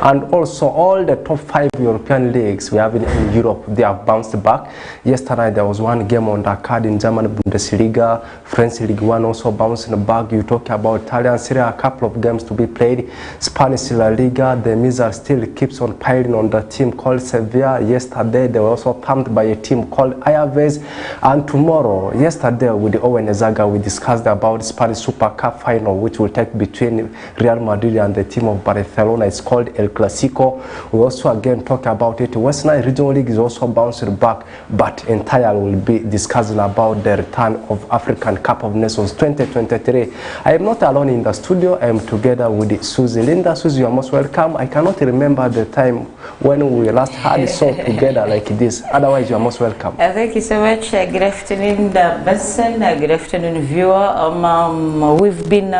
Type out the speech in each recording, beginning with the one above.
And also all the top 5 European leagues we have in Europe, they have bounced back. Yesterday there was one game on the card in German Bundesliga, French League 1 also bouncing back. You talk about Italian Serie A, a couple of games to be played. Spanish La Liga, the missile still keeps on piling on the team called Sevilla. Yesterday they were also pumped by a team called Alavés. And tomorrow, yesterday with the Owen Ezaga, we discussed about the Spanish Super Cup final, which will take between Real Madrid and the team of Barcelona. It's called El Clasico. We also again talk about it. West Nile Regional League is also bouncing back, but entirely will be discussing about the return of African Cup of Nations 2023. I am not alone in the studio. I am together with Susie. Linda, Susie, you are most welcome. I cannot remember the time when we last had a show together like this. Otherwise, you are most welcome. Thank you so much. Good afternoon, Benson. Good afternoon, viewer. We've been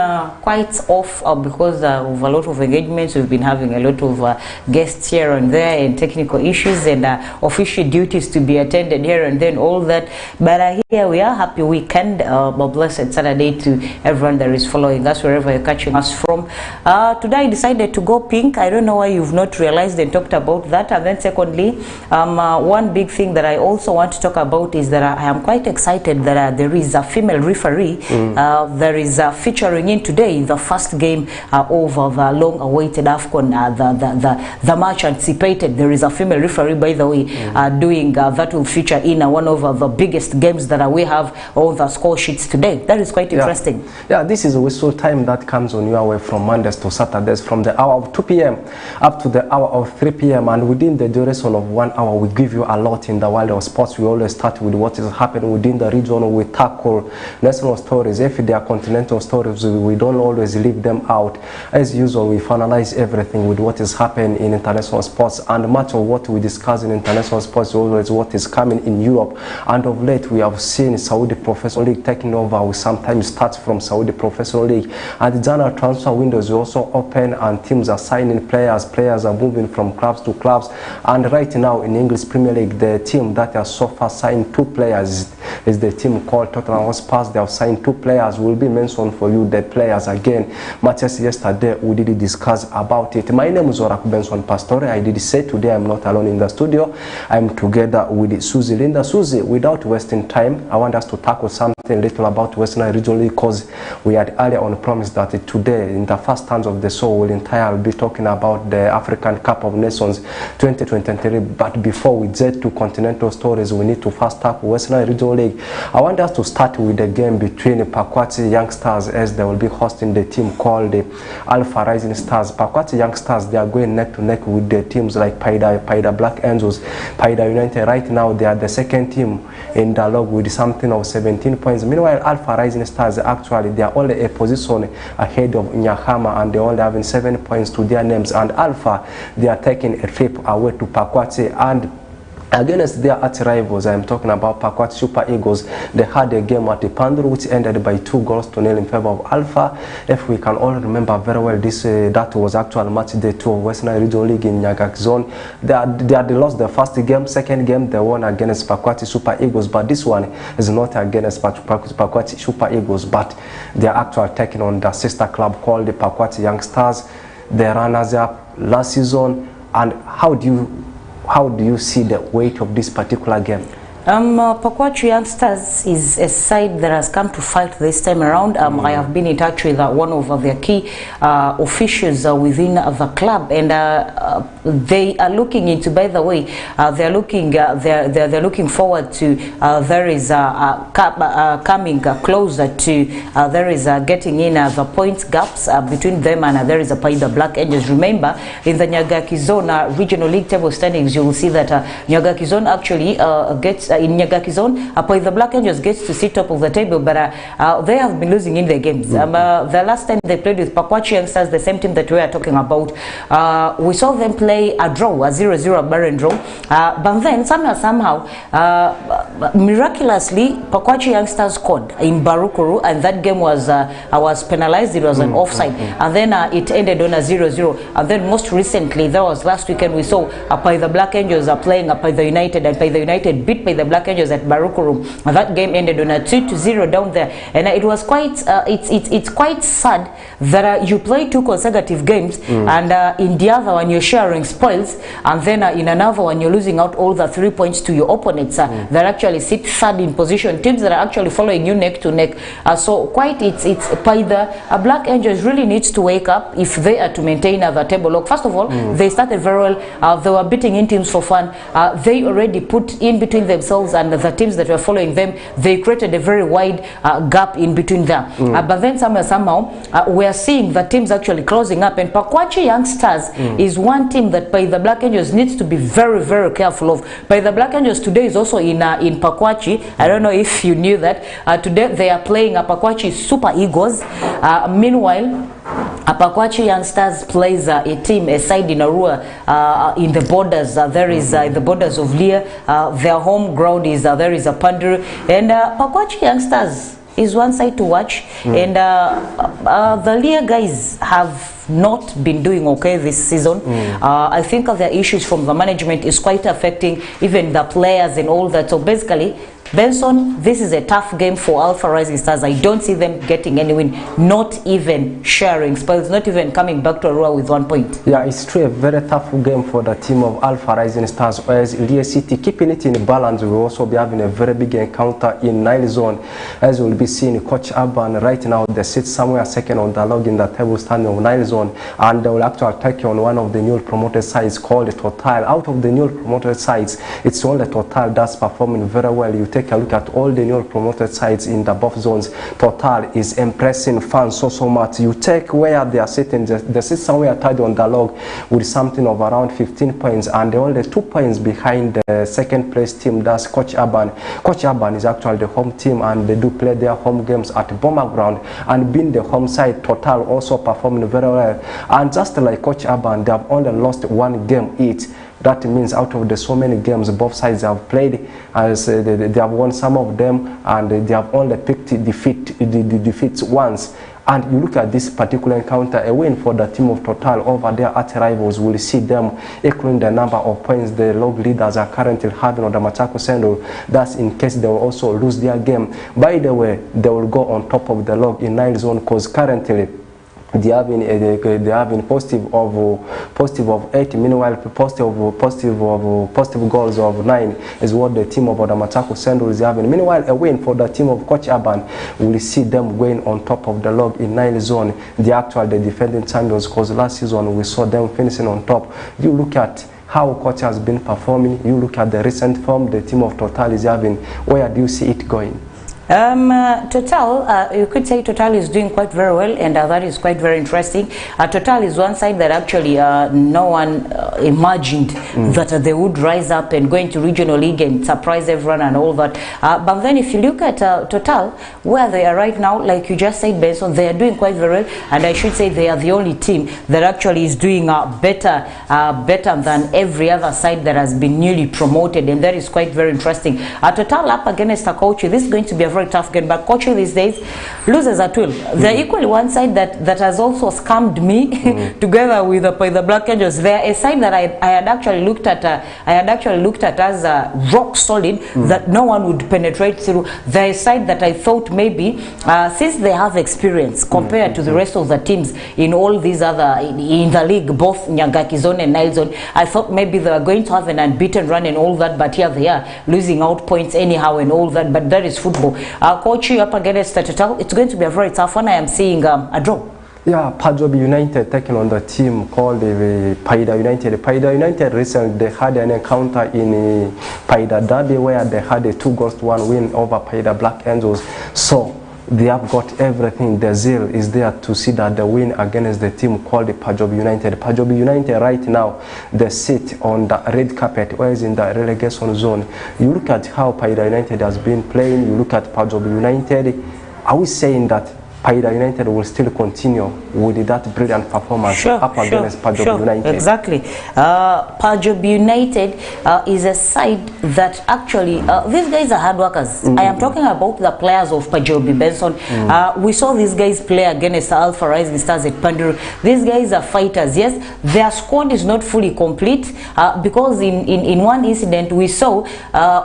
quite off because of a lot of engagements. We've been having a lot of guests here and there and technical issues and official duties to be attended here and then, all that. But here we are. Happy weekend, a blessed Saturday to everyone that is following us wherever you're catching us from. Today I decided to go pink. I don't know why you've not realized and talked about that. And then secondly, one big thing that I also want to talk about is that I am quite excited that there is a female referee that is featuring in today in the first game of the long-awaited AFCON, the much anticipated. There is a female referee, by the way, doing that will feature in one of the biggest games that we have on the score sheets today. That is quite interesting. Yeah, this is a whistle time that comes on your way from Mondays to Saturdays from the hour of 2 p.m. up to the hour of 3 p.m. and within the duration of 1 hour we give you a lot in the world of sports. We always start with what is happening within the region. We tackle national stories. If they are continental stories, we don't always leave them out. As usual, we finalize everything with what is happening in international sports, and much of what we discuss in international sports is always what is coming in Europe. And of late we have seen Saudi Professional League taking over. We sometimes start from Saudi Professional League, and the general transfer windows is also open and teams are signing players. Players are moving from clubs to clubs, and right now in English Premier League, the team that has so far signed 2 players is the team called Tottenham Hotspur. They have signed 2 players. Will be mentioned for you the players again. Matches yesterday we did discuss about it. My name is Oraku Benson Pastore. I did say today I'm not alone in the studio. I'm together with Susie. Linda, Susie, without wasting time, I want us to tackle something little about West Nile Regional League, because we had earlier on promised that today in the first turns of the show we'll entirely be talking about the African Cup of Nations 2023. But before we get to continental stories, we need to first tackle West Nile Regional League. I want us to start with the game between Pakwati Youngsters, as they will be hosting the team called the Alpha Rising Stars. Pakwati Youngsters, they are going neck to neck with the teams like Paida Black Angels, Paida United. Right now they are the second team in the log with something of 17 points. Meanwhile, Alpha Rising Stars, actually they are only a position ahead of Nyahama, and they only having 7 points to their names. And Alpha, they are taking a trip away to Pakwati, and against their arch-rivals, I am talking about Pakwati Super Eagles. They had a game at the Panduru which ended by 2-0 in favor of Alpha. If we can all remember very well, that was actual match day 2 of West Nile Regional League in Nyagak Zone. They had lost the first game. Second game they won against Pakwati Super Eagles, but this one is not against Pakwati Super Eagles, but they are actually taking on the sister club called the Pakwati Youngsters. They runners up last season. And how do you see the weight of this particular game? Pakwati Youngsters is a side that has come to fight this time around. I have been in touch with one of their key officials within the club, and they are looking into, by the way, they're looking forward to there is coming closer to there is getting in the point gaps between them, and there is a Paida Black Angels. Remember, in the Nyagaki Zone regional league table standings, you will see that Nyagaki Zone actually gets in Nyagaki Zone, the Black Angels gets to sit top of the table, but they have been losing in their games. The last time they played with Pakwati Youngsters, the same team that we are talking about, we saw them play a draw, a 0-0 barren draw. But then somehow, miraculously, Pakwati Youngsters scored in Barukuru, and that game was penalized. It was an offside, and then it ended on a 0-0. And then most recently, that was last weekend, we saw the Black Angels are playing Paida United, and Paida United beat Paida the Black Angels at Barukuru. That game ended on a 2-0 down there, and it was quite it's quite sad that you play 2 consecutive games, and in the other one you're sharing spoils, and then in another one you're losing out all the 3 points to your opponents that actually sit third in position, teams that are actually following you neck to neck. So quite it's by the Black Angels really needs to wake up if they are to maintain the table lock. First of all, they started very well. They were beating in teams for fun. They already put in between themselves and the teams that were following them. They created a very wide gap in between them. But then somehow we are seeing the teams actually closing up, and Pakwachii Young Stars is one team that by the Black Angels needs to be very, very careful of. By the Black Angels today is also in Pakwachii. I don't know if you knew that. Today they are playing Pakwachii Super Eagles. Meanwhile, Pakwachii Young Stars plays a side in Arua in the borders. There is the borders of Lear. Their home ground is there is a Panduru, and Pakwachii Young Stars is one side to watch, and the Lear guys have not been doing okay this season. I think their issues from the management is quite affecting even the players and all that. So basically, Benson, this is a tough game for Alpha Rising Stars. I don't see them getting any win, not even sharing spoils, not even coming back to Arua with 1 point. Yeah, it's true, a very tough game for the team of Alpha Rising Stars, whereas Lear City keeping it in balance. We'll also be having a very big encounter in Nile Zone, as we'll be seeing Coach Urban right now. They sit somewhere second on the log in the table standing of Nile Zone, and they will actually take on one of the newly promoted sides called Total. Out of the newly promoted sides, it's only Total that's performing very well. You take a look at all the newly promoted sides in the buff zones. Total is impressing fans so much. You take where they are sitting, they sit somewhere tied on the log with something of around 15 points, and they're only 2 points behind the second place team, that's Coach Urban. Coach Urban is actually the home team, and they do play their home games at Bomber Ground, and being the home side, Total also performing very well. And just like Coach Urban, they have only lost 1 game each. That means out of the so many games both sides have played, as they have won some of them, and they have only picked the defeats once. And you look at this particular encounter, a win for the team of Total over their arch-rivals will see them equaling the number of points the log leaders are currently having on the Machakos Central. That's in case they will also lose their game. By the way, they will go on top of the log in Nile Zone, because currently they have been positive of 8. Meanwhile, positive goals of 9 is what the team of the Machakos Central is having. Meanwhile, a win for the team of Coach Urban will see them going on top of the log in Nile Zone. They actually the defending champions, because last season we saw them finishing on top. You look at how Coach has been performing. You look at the recent form the team of Total is having. Where do you see it going? Total, you could say Total is doing quite very well, and that is quite very interesting. Total is one side that actually no one imagined that they would rise up and go into regional league and surprise everyone and all that. But then if you look at Total, where they are right now, like you just said, Benson, they are doing quite very well, and I should say they are the only team that actually is doing better than every other side that has been newly promoted, and that is quite very interesting. Total up against Pakwachii, this is going to be a very tough game, but Pakwachii these days loses at will. They're equally one side that has also scammed me together with the Black Angels. They're a side that I had actually looked at as rock solid, that no one would penetrate through. They're a side that I thought maybe since they have experience compared to the rest of the teams in all these other in the league, both Nyangaki Zone and Nile Zone, I thought maybe they were going to have an unbeaten run and all that, but here they are losing out points anyhow and all that. But that is football. Pakwachii up against Total, it's going to be a very tough one. I am seeing a draw. Yeah, Pajobi United taking on the team called Paida United. Paida United recently they had an encounter in Paida Derby where they had a 2-1 win over Paida Black Angels. So they have got everything. The zeal is there to see that the win against the team called the Pajobi United. Pajobi United right now, they sit on the red carpet, whereas in the relegation zone. You look at how Paida United has been playing, you look at Pajobi United. Are we saying that Paida United will still continue with that brilliant performance up against Pajobi United. Exactly. Pajobi United is a side that actually, these guys are hard workers. I am talking about the players of Pajobi Benson. We saw these guys play against Alpha Rising Stars at Panduru. These guys are fighters. Yes, their squad is not fully complete because in one incident we saw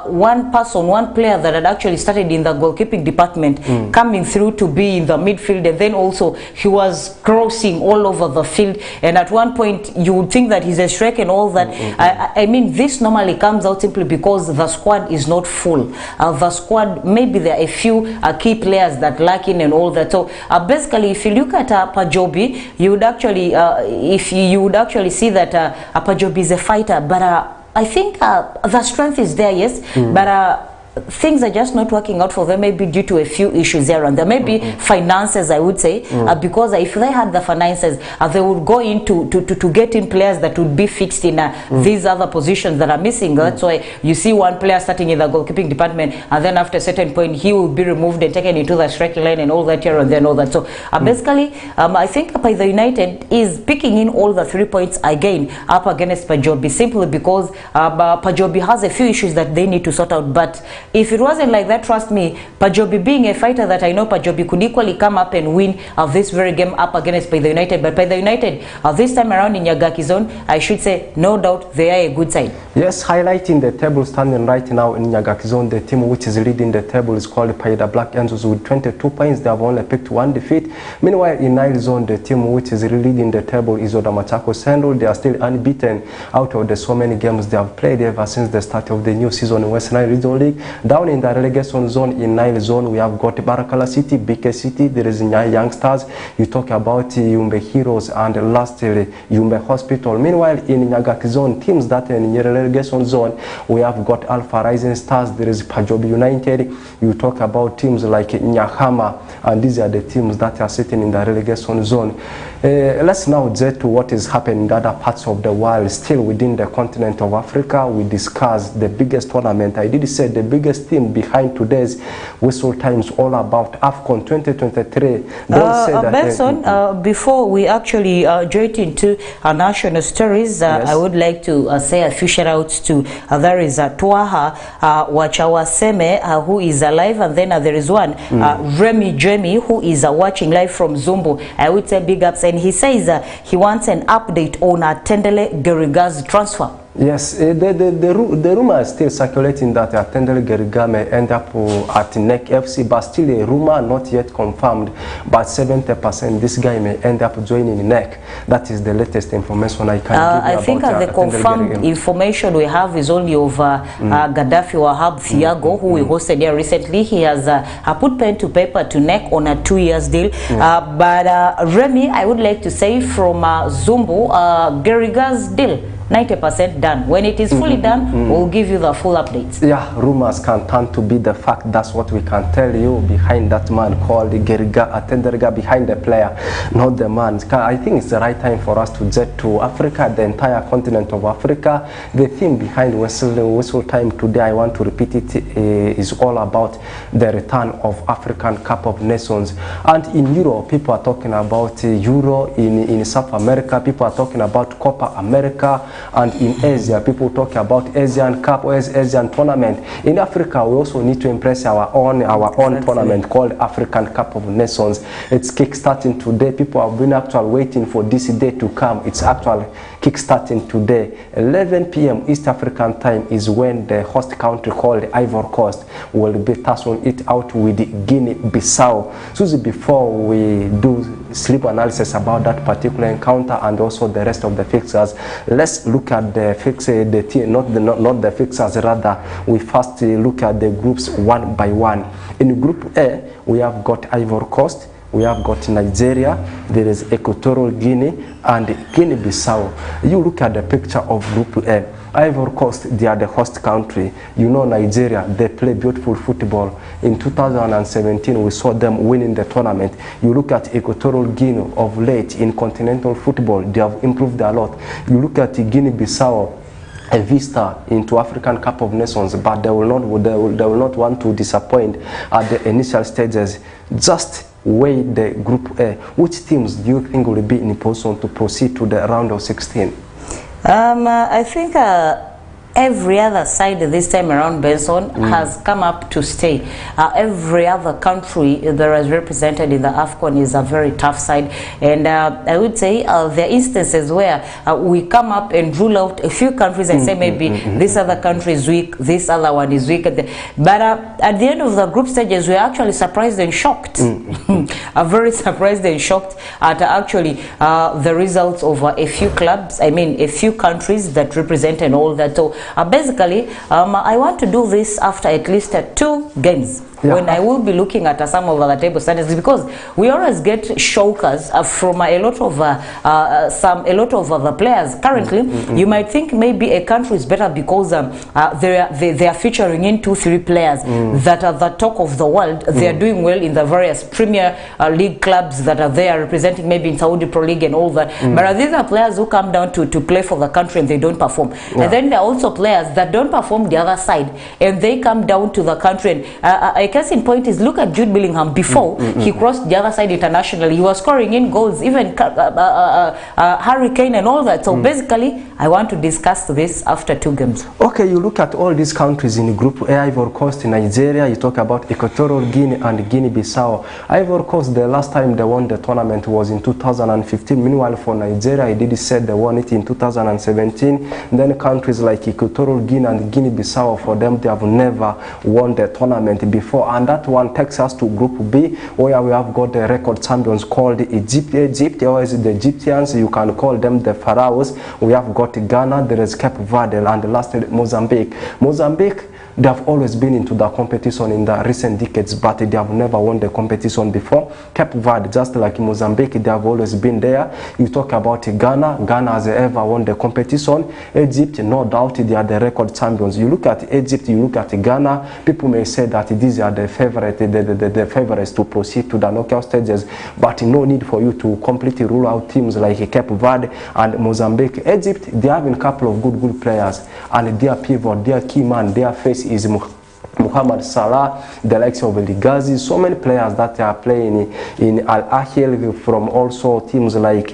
one player that had actually started in the goalkeeping department coming through to be in the midfield, and then also he was crossing all over the field, and at one point you would think that he's a striker and all that. I mean, this normally comes out simply because the squad is not full. The squad, maybe there are a few key players that lack in and all that. So basically, if you look at Pajobi, you would actually you would actually see that Pajobi is a fighter, but I think the strength is there, yes, but things are just not working out for them, maybe due to a few issues here and there, maybe finances, I would say, because if they had the finances, they would go into to get in players that would be fixed in these other positions that are missing. That's why you see one player starting in the goalkeeping department, and then after a certain point he will be removed and taken into the striking line and all that here and there and all that. So basically, I think Paida United is picking in all the 3 points again up against Pajobi, simply because Pajobi has a few issues that they need to sort out. But if it wasn't like that, trust me, Pajobi being a fighter that I know, Pajobi could equally come up and win this very game up against Paida United. But Paida United, this time around in Nyagaki zone, I should say, no doubt, they are a good side. Yes, highlighting the table standing right now in Nyagaki zone, the team which is leading the table is called Paida Black Angels with 22 points. They have only picked 1 defeat. Meanwhile, in Nile zone, the team which is leading the table is Oda Machako Sendul. They are still unbeaten out of the so many games they have played ever since the start of the new season in West Nile Regional League. Down in the relegation zone, in Nile zone, we have got Barakala City, BK City, there is Nyai Youngsters. You talk about Yumbe Heroes, and lastly Yumbe Hospital. Meanwhile, in Nyagaki zone, teams that are in the relegation zone, we have got Alpha Rising Stars, there is Pajobi United. You talk about teams like Nyahama, and these are the teams that are sitting in the relegation zone. Let's now get to what is happening in other parts of the world. Still within the continent of Africa, we discuss the biggest tournament. I did say the biggest team behind today's Whistle Times all about AFCON 2023. Don't say that. Benson, before we actually join into our national stories, Yes. I would like to say a few shout outs to there is Tuaha Wachawaseme, who is alive, and then there is one Remy Jemi, who is watching live from Zumbu. I would say big ups, and he says he wants an update on Tendele Geriga's transfer. Yes, the rumor is still circulating that Tendele Geriga may end up at NEC FC, but still a rumor not yet confirmed. But 70% this guy may end up joining NEC. That is the latest information I can give you I about think the confirmed information we have is only of Gaddafi Wahab Thiago, who we hosted here recently. He has put pen to paper to NEC on a 2-year deal. But Remy, I would like to say from Zumbu, Geriga's deal 90% done. When it is fully done, we'll give you the full updates. Yeah, rumors can turn to be the fact. That's what we can tell you behind that man called Geriga, Tenderiga, behind the player, not the man. I think it's the right time for us to jet to Africa, the entire continent of Africa. The theme behind Whistle Time today, I want to repeat it, is all about the return of African Cup of Nations. And in Europe, people are talking about Euro. In South America, people are talking about Copa America. And in Asia, people talk about Asian Cup or Asian tournament. In Africa, we also need to impress our own tournament called African Cup of Nations. It's kickstarting today. People have been actually waiting for this day to come. It's actually kickstarting today. 11 p.m. East African time is when the host country called Ivory Coast will be tussling it out with Guinea-Bissau. Susie, before we do sleep analysis about that particular encounter and also the rest of the fixtures, let's look at the fixture, not the fixtures, rather we first look at the groups one by one. In Group A, we have got Ivory Coast, we have got Nigeria, there is Equatorial Guinea and Guinea-Bissau. You look at the picture of Group A. Ivory Coast, they are the host country. You know Nigeria, they play beautiful football. In 2017, we saw them winning the tournament. You look at Equatorial Guinea of late in continental football, they have improved a lot. You look at Guinea-Bissau, a vista into African Cup of Nations, but they will not want to disappoint at the initial stages. Just weigh the Group A, which teams do you think will be in position to proceed to the round of 16? I think every other side this time around, Benson, has come up to stay. Every other country that is represented in the AFCON is a very tough side, and I would say there are instances where we come up and rule out a few countries and say maybe this other country is weak, this other one is weak, but at the end of the group stages we are actually surprised and shocked. Are very surprised and shocked at actually the results of a few clubs, I mean a few countries that represent and all that. So basically, I want to do this after at least 2 games. Yeah. When I will be looking at some of the table standings, because we always get shockers from a lot of the players. Currently, you might think maybe a country is better because they are featuring in 2-3 players that are the talk of the world. They are doing well in the various Premier League clubs that are there, representing maybe in Saudi Pro League and all that. But these are players who come down to play for the country and they don't perform. Yeah. And then there are also players that don't perform the other side and they come down to the country. And case in point is, look at Jude Bellingham. Before he crossed the other side internationally, he was scoring in goals, even Harry Kane and all that. So basically, I want to discuss this after 2 games. Okay, you look at all these countries in Group A: Ivory Coast, Nigeria. You talk about Equatorial Guinea and Guinea-Bissau. Ivory Coast, the last time they won the tournament was in 2015. Meanwhile, for Nigeria, I did say they won it in 2017. Then countries like Equatorial Guinea and Guinea-Bissau, for them, they have never won the tournament before. And that one takes us to Group B, where we have got the record champions called Egypt, or is it the Egyptians? You can call them the Pharaohs. We have got Ghana, there is Cape Verde, and lastly Mozambique. Mozambique, they have always been into the competition in the recent decades, but they have never won the competition before. Cape Verde, just like Mozambique, they have always been there. You talk about Ghana, Ghana has ever won the competition. Egypt, no doubt, they are the record champions. You look at Egypt, you look at Ghana, people may say that these are the favorites to proceed to the knockout stages, but no need for you to completely rule out teams like Cape Verde and Mozambique. Egypt, they have a couple of good players, and their pivot, their key man, their face is Mohamed Salah, the likes of Ligazi, so many players that are playing in Al Ahly, from also teams like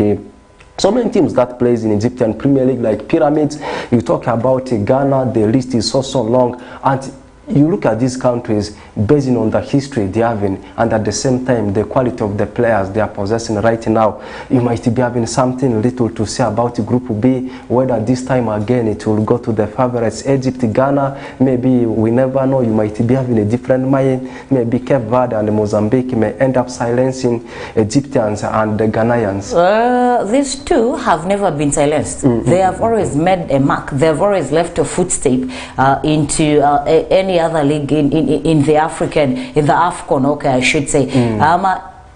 so many teams that plays in Egyptian Premier League like Pyramids. You talk about Ghana, the list is so long, and you look at these countries based on the history they are having, and at the same time the quality of the players they are possessing right now. You might be having something little to say about Group B, whether this time again it will go to the favorites Egypt, Ghana, maybe we never know. You might be having a different mind. Maybe Cape Verde and Mozambique may end up silencing Egyptians and the Ghanaians. These two have never been silenced. They have always made a mark. They have always left a footstep into any other league in the AFCON, okay, I should say.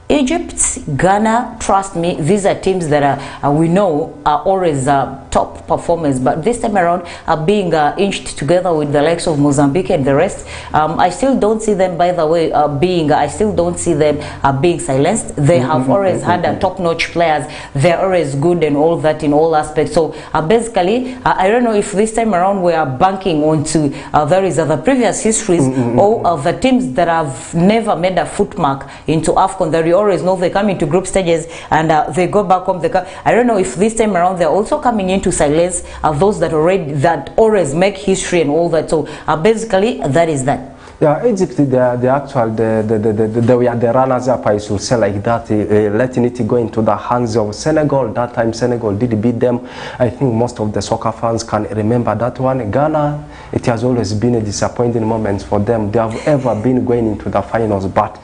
Egypt, Ghana, trust me, these are teams that we know are always top performers, but this time around are being inched together with the likes of Mozambique and the rest. I still don't see them, by the way, I still don't see them being silenced. They have always had top-notch players. They're always good and all that in all aspects. So basically, I don't know if this time around we are banking onto there is the previous histories or the teams that have never made a footmark into AFCON. That you always know they come into group stages and they go back home. I don't know if this time around they're also coming in to silence those that always make history and all that. So basically, that is that. Yeah, Egypt, they are the runners up, I should say like that, letting it go into the hands of Senegal. That time Senegal did beat them. I think most of the soccer fans can remember that one. Ghana, it has always been a disappointing moment for them. They have ever been going into the finals, but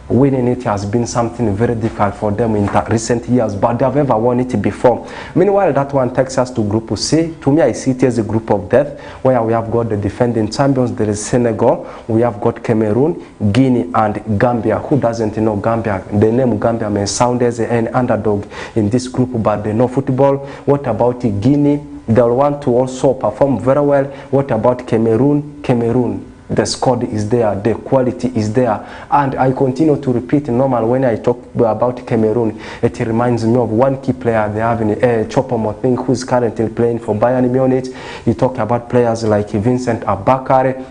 winning it has been something very difficult for them in the recent years, but they have ever won it before. Meanwhile, that one takes us to Group C. To me, I see it as a group of death, where we have got the defending champions. There is Senegal, we have got Cameroon, Guinea, and Gambia. Who doesn't know Gambia? The name Gambia may sound as an underdog in this group, but they know football. What about Guinea? They'll want to also perform very well. What about Cameroon? Cameroon, the squad is there, the quality is there, and I continue to repeat normal when I talk about Cameroon. It reminds me of one key player they have in Choupo-Moting, who is currently playing for Bayern Munich. You talk about players like Vincent Abakare.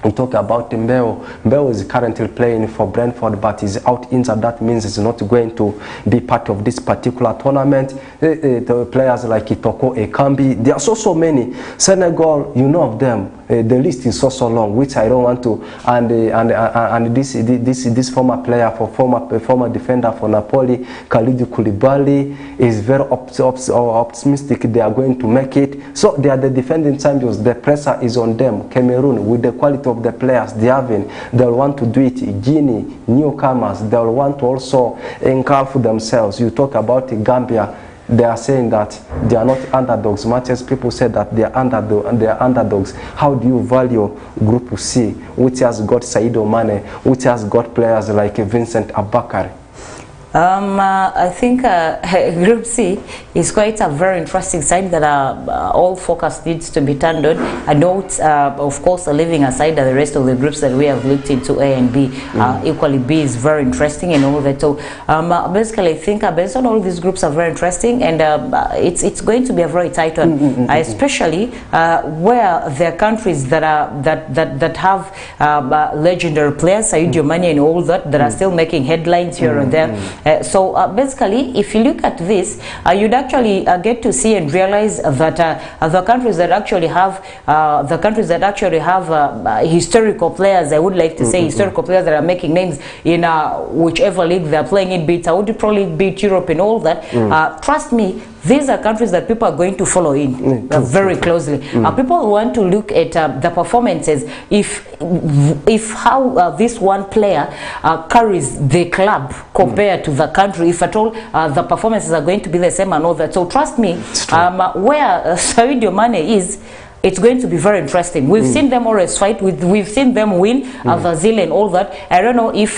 We talk about Mbeo. Mbeo is currently playing for Brentford, but is out injured. That means he's not going to be part of this particular tournament. The players like Itoko Ekambi, there are so many. Senegal, you know of them. The list is so long, which I don't want to. And this former player, former defender for Napoli, Kalidou Koulibaly, is very optimistic they are going to make it. So they are the defending champions. The pressure is on them. Cameroon, with the quality of the players they have, they'll want to do it. Guinea, newcomers, they'll want to also engulf themselves. You talk about Gambia, they are saying that they are not underdogs. Much as people say that they are underdogs. How do you value Group C, which has got Sadio Mane, which has got players like Vincent Abakari? I think Group C is quite a very interesting side that all focus needs to be turned on. I note, of course, leaving aside the rest of the groups that we have looked into, A and B, equally B is very interesting and all that. So basically, I think based on all these groups are very interesting, and it's going to be a very tight one, especially where there are countries that have legendary players, Sadio Mane and all that, that are still making headlines here and there. So basically, if you look at this, you'd actually get to see and realize that the countries that actually have historical players, I would like to say historical players that are making names in whichever league they're playing in, beat Saudi Pro League, beat Europe and all that. Trust me, these are countries that people are going to follow in very closely. People want to look at the performances, if how this one player carries the club compared to the country, if at all the performances are going to be the same and all that. So trust me, where Sadio Mane is, it's going to be very interesting. We've seen them always fight. We've seen them win Brazil and all that. I don't know if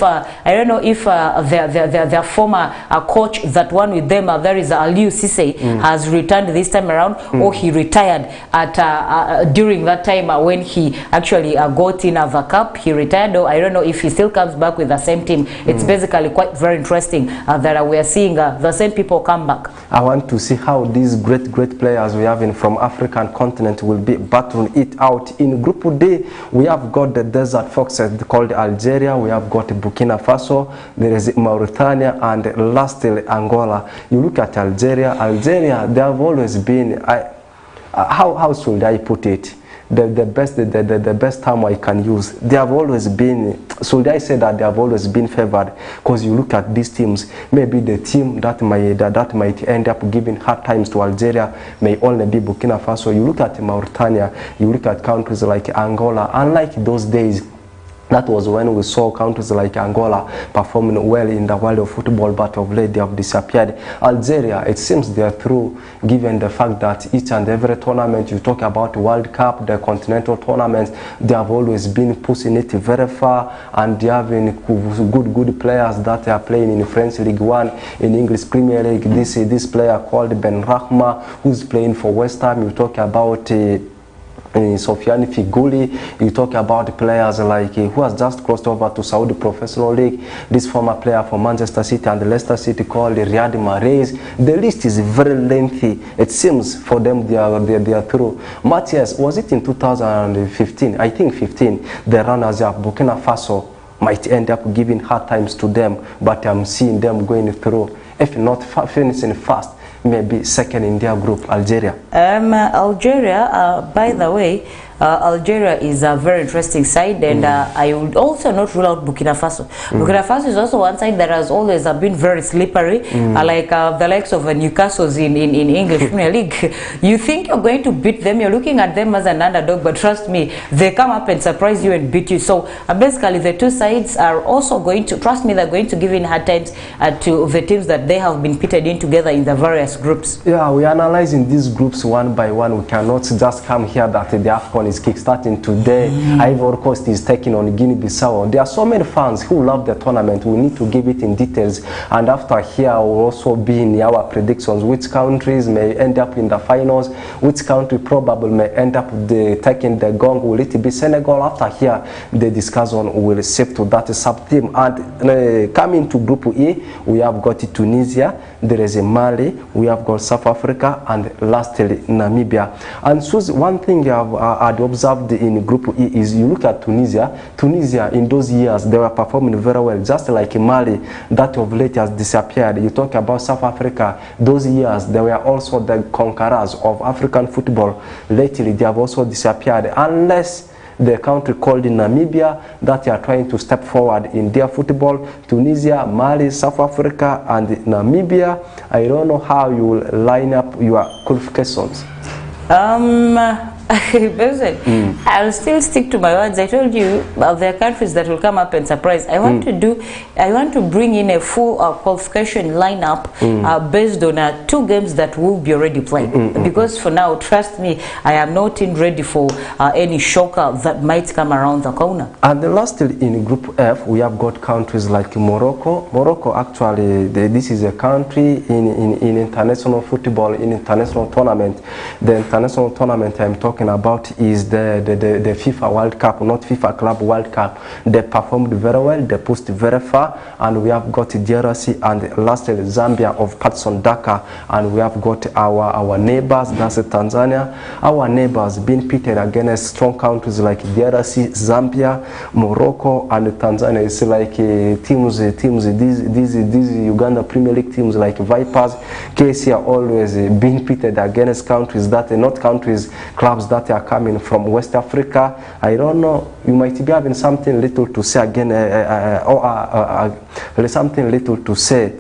their former coach that won with them, there is Aliou Cisse, has returned this time around, or he retired at during that time when he actually got in the cup. He retired, or I don't know if he still comes back with the same team. It's basically quite very interesting that we are seeing the same people come back. I want to see how these great players we have from African continent will be battling it out. In Group D, we have got the Desert Foxes called Algeria, we have got Burkina Faso, there is Mauritania, and lastly Angola. You look at Algeria, they have always been, how should I put it? The best term I can use, they have always been, so I say that they have always been favored, because you look at these teams, maybe the team that might end up giving hard times to Algeria may only be Burkina Faso. You look at Mauritania, you look at countries like Angola, unlike those days. That was when we saw countries like Angola performing well in the world of football, but of late they have disappeared. Algeria, it seems they are through, given the fact that each and every tournament, you talk about World Cup, the continental tournaments, they have always been pushing it very far, and they have good players that are playing in French League One, in English Premier League. This player called Ben Rahma, who's playing for West Ham. You talk about Sofiane Fighouli, you talk about players like who has just crossed over to Saudi Professional League, this former player for Manchester City and Leicester City called Riyad Mahrez. The list is very lengthy. It seems for them they are through. Matthias, was it in 2015? I think 15. The runners-up, Burkina Faso, might end up giving hard times to them, but I'm seeing them going through. If not finishing fast, maybe second in their group, Algeria. Algeria, by the way, Algeria is a very interesting side, and I would also not rule out Burkina Faso. Burkina Faso is also one side that has always been very slippery, like the likes of Newcastle's in English Premier League. You think you're going to beat them, you're looking at them as an underdog, but trust me, they come up and surprise you and beat you. So basically the two sides are also going to, trust me, they're going to give in hard times to the teams that they have been pitted in together in the various groups. Yeah, we are analyzing these groups one by one. We cannot just come here that the AFCON is kickstarting today. Ivory Coast is taking on Guinea-Bissau. There are so many fans who love the tournament. We need to give it in details, and after here will also be in our predictions which countries may end up in the finals, which country probably may end up taking the gong. Will it be Senegal? After here the discussion will shift to that sub-team. And coming to Group E, we have got Tunisia, there is Mali, we have got South Africa, and lastly Namibia. And so one thing I've observed in Group E is you look at Tunisia. Tunisia in those years they were performing very well, just like Mali that of late has disappeared. You talk about South Africa, those years they were also the conquerors of African football. Lately they have also disappeared, unless the country called Namibia that are trying to step forward in their football. Tunisia, Mali, South Africa, and Namibia. I don't know how you will line up your qualifications. I'll still stick to my words. I told you there are countries that will come up and surprise. I want to bring in a full qualification lineup based on 2 games that will be already played. Because for now, trust me, I am not in ready for any shocker that might come around the corner. And lastly, in Group F, we have got countries like Morocco. Morocco, actually, this is a country in international football, in international tournament. The international tournament I'm talking about is the FIFA World Cup, not FIFA Club World Cup. They performed very well, they pushed very far, and we have got DRC and lastly Zambia of Patson Daka, and we have got our neighbors, that's Tanzania. Our neighbors being pitted against strong countries like DRC, Zambia, Morocco, and Tanzania. It's like these Uganda Premier League teams like Vipers, KC are always being pitted against countries that are not countries, clubs that are coming from West Africa. I don't know, you might be having something little to say again, something little to say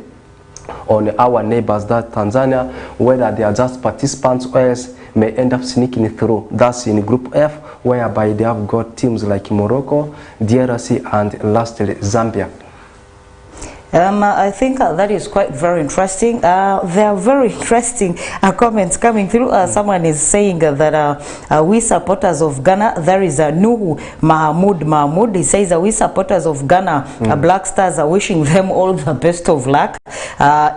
on our neighbors, that Tanzania, whether they are just participants or else may end up sneaking through. That's in Group F, whereby they have got teams like Morocco, DRC, and lastly Zambia. I think that is quite very interesting. There are very interesting comments coming through. Someone is saying that we supporters of Ghana, there is a Nuhu Mahmoud. He says we supporters of Ghana, Black Stars, are wishing them all the best of luck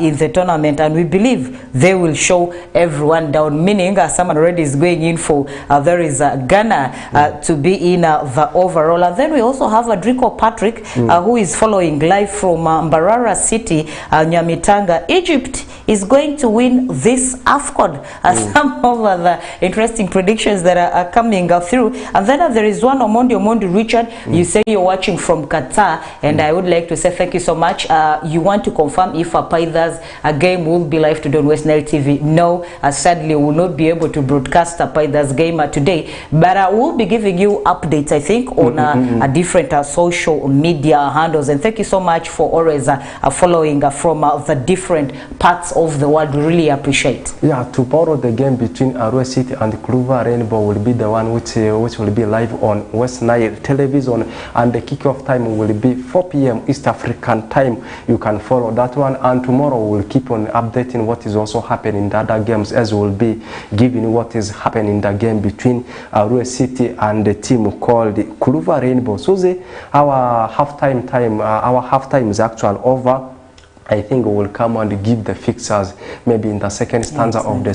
in the tournament, and we believe they will show everyone down, meaning someone already is going in for there is Ghana to be in the overall. And then we also have Drico Patrick who is following live from Mbarara City, Nyamitanga. Egypt is going to win this AFCON. Some of the interesting predictions that are coming through. And then there is one Omondi Richard. You say you're watching from Qatar, and I would like to say thank you so much. You want to confirm if Paidha's game will be live today on West Nile TV? No, sadly we will not be able to broadcast Paidha's game today, but I will be giving you updates, I think, on different social media handles. And thank you so much for always following from the different parts of the world. We really appreciate. Yeah, tomorrow the game between Arua City and Kluva Rainbow will be the one which will be live on West Nile Television, and the kickoff time will be 4 p.m. East African time. You can follow that one, and tomorrow we'll keep on updating what is also happening in the other games, as we'll be giving what is happening in the game between Arua City and the team called Kluva Rainbow. Susie, our halftime is actually over. I think we will come and give the fixtures maybe in the second stanza of the